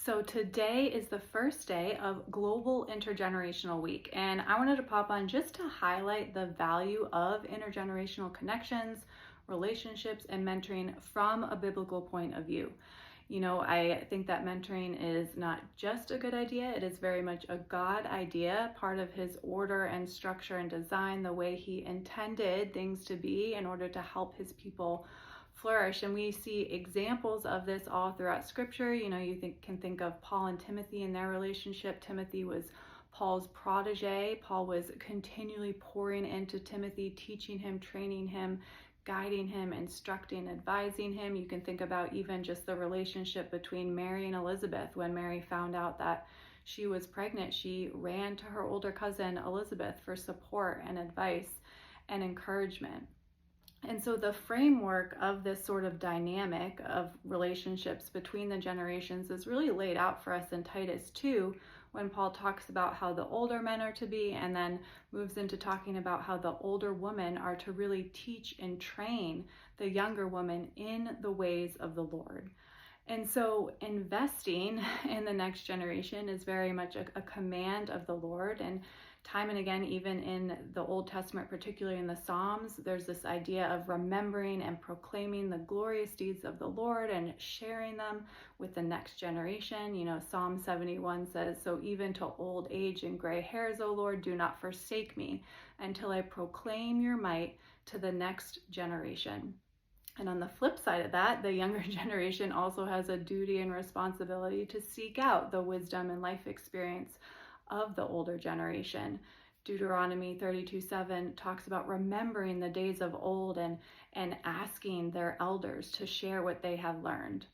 So today is the first day of Global Intergenerational Week, and I wanted to pop on just to highlight the value of intergenerational connections, relationships, and mentoring from a biblical point of view. I think that mentoring is not just a good idea, it is very much a God idea, part of his order and structure and design, the way he intended things to be in order to help his people flourish. And we see examples of this all throughout scripture. Can think of Paul and Timothy and their relationship. Timothy was Paul's protege. Paul was continually pouring into Timothy, teaching him, training him, guiding him, instructing, advising him. You can think about even just the relationship between Mary and Elizabeth. When Mary found out that she was pregnant, she ran to her older cousin Elizabeth for support and advice and encouragement. And so the framework of this sort of dynamic of relationships between the generations is really laid out for us in Titus 2, when Paul talks about how the older men are to be, and then moves into talking about how the older women are to really teach and train the younger woman in the ways of the Lord. And so investing in the next generation is very much a command of the Lord. And time and again, even in the Old Testament, particularly in the Psalms, there's this idea of remembering and proclaiming the glorious deeds of the Lord and sharing them with the next generation. Psalm 71 says, "So even to old age and gray hairs, O Lord, do not forsake me until I proclaim your might to the next generation." And on the flip side of that, the younger generation also has a duty and responsibility to seek out the wisdom and life experience of the older generation. Deuteronomy 32:7 talks about remembering the days of old and asking their elders to share what they have learned.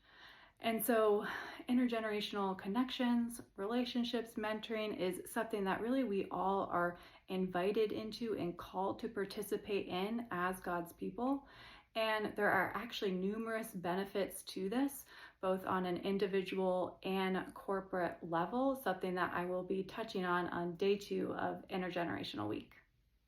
And so intergenerational connections, relationships, mentoring is something that really we all are invited into and called to participate in as God's people. And there are actually numerous benefits to this, both on an individual and corporate level, something that I will be touching on day 2 of Intergenerational Week.